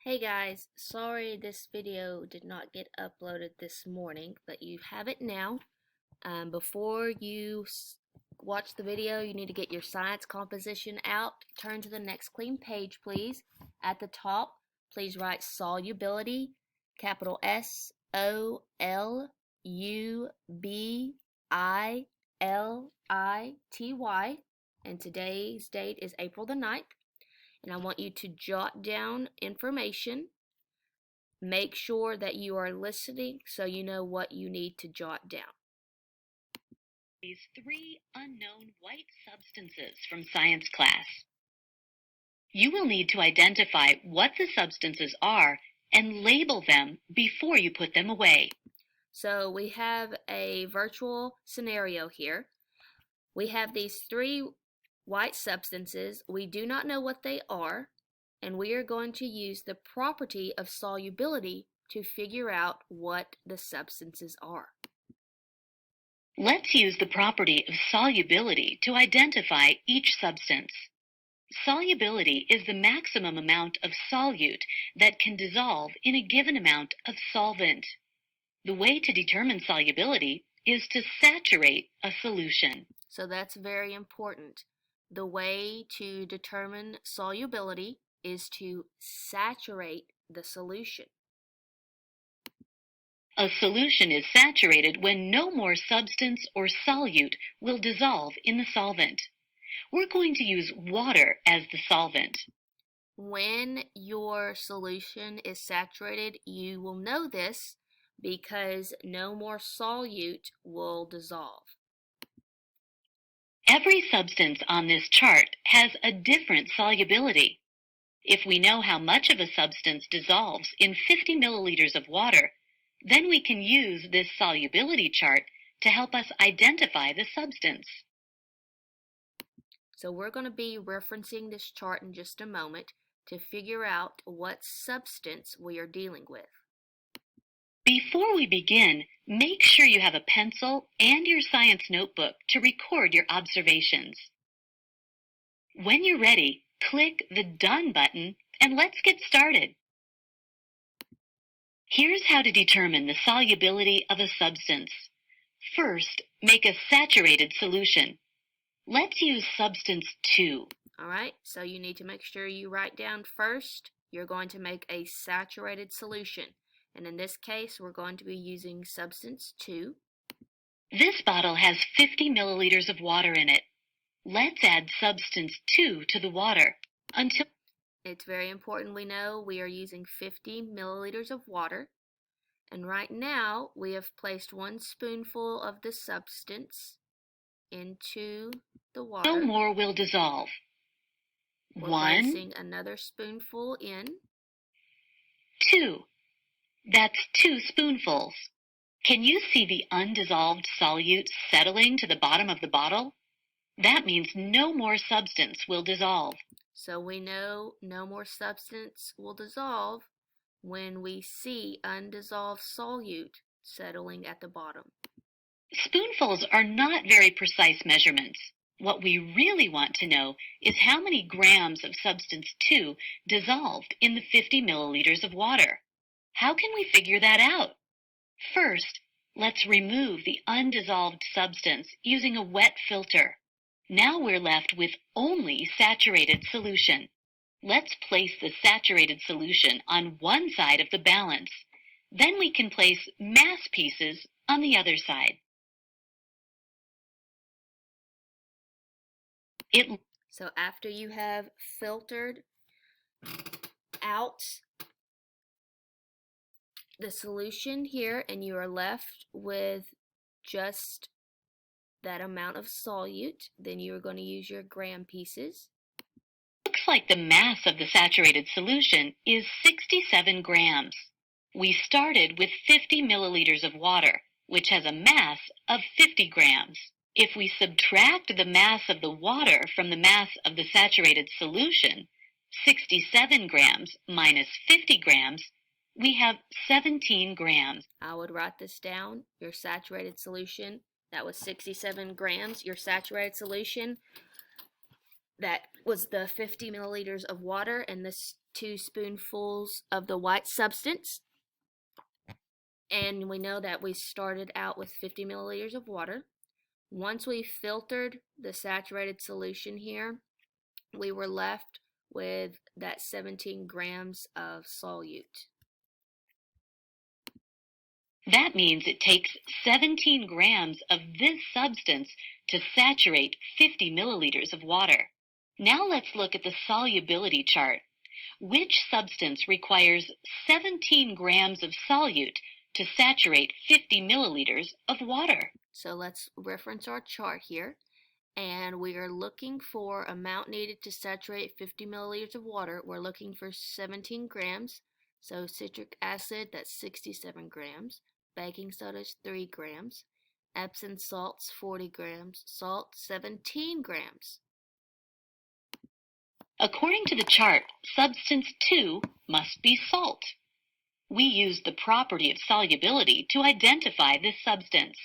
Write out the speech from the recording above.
Hey guys, sorry this video did not get uploaded this morning, but you have it now. Before you watch the video, you need to get your science composition out. Turn to the next clean page, please. At the top, please write solubility, capital SOLUBILITY, and today's date is April the 9th. And I want you to jot down information. Make sure that you are listening so you know what you need to jot down. These three unknown white substances from science class. You will need to identify what the substances are and label them before you put them away. So we have a virtual scenario here. We have these three white substances. We do not know what they are, and we are going to use the property of solubility to figure out what the substances are. Let's use the property of solubility to identify each substance. Solubility is the maximum amount of solute that can dissolve in a given amount of solvent. The way to determine solubility is to saturate a solution. So that's very important. The way to determine solubility is to saturate the solution. A solution is saturated when no more substance or solute will dissolve in the solvent. We're going to use water as the solvent. When your solution is saturated, you will know this because no more solute will dissolve. Every substance on this chart has a different solubility. If we know how much of a substance dissolves in 50 milliliters of water, then we can use this solubility chart to help us identify the substance. So we're going to be referencing this chart in just a moment to figure out what substance we are dealing with. Before we begin, make sure you have a pencil and your science notebook to record your observations. When you're ready, click the Done button and let's get started. Here's how to determine the solubility of a substance. First, make a saturated solution. Let's use substance 2. All right, so you need to make sure you write down first, you're going to make a saturated solution. And in this case, we're going to be using substance 2. This bottle has 50 milliliters of water in it. Let's add substance 2 to the water until... It's very important we know we are using 50 milliliters of water. And right now, we have placed 1 spoonful of the substance into the water. No more will dissolve. We're 1, placing another spoonful in. 2. That's 2 spoonfuls. Can you see the undissolved solute settling to the bottom of the bottle? That means no more substance will dissolve. So we know no more substance will dissolve when we see undissolved solute settling at the bottom. Spoonfuls are not very precise measurements. What we really want to know is how many grams of substance 2 dissolved in the 50 milliliters of water. How can we figure that out? First, let's remove the undissolved substance using a wet filter. Now we're left with only saturated solution. Let's place the saturated solution on one side of the balance. Then we can place mass pieces on the other side. So after you have filtered out the solution here and you are left with just that amount of solute, then you are going to use your gram pieces. Looks like the mass of the saturated solution is 67 grams. We started with 50 milliliters of water, which has a mass of 50 grams. If we subtract the mass of the water from the mass of the saturated solution, 67 grams minus 50 grams, we have 17 grams. I would write this down. Your saturated solution, that was 67 grams. Your saturated solution, that was the 50 milliliters of water, and this 2 spoonfuls of the white substance. And we know that we started out with 50 milliliters of water. Once we filtered the saturated solution here, we were left with that 17 grams of solute. That means it takes 17 grams of this substance to saturate 50 milliliters of water. Now let's look at the solubility chart. Which substance requires 17 grams of solute to saturate 50 milliliters of water? So let's reference our chart here. And we are looking for amount needed to saturate 50 milliliters of water. We're looking for 17 grams. So citric acid, that's 67 grams. Baking soda is 3 grams. Epsom salts, 40 grams. Salt, 17 grams. According to the chart, substance 2 must be salt. We use the property of solubility to identify this substance.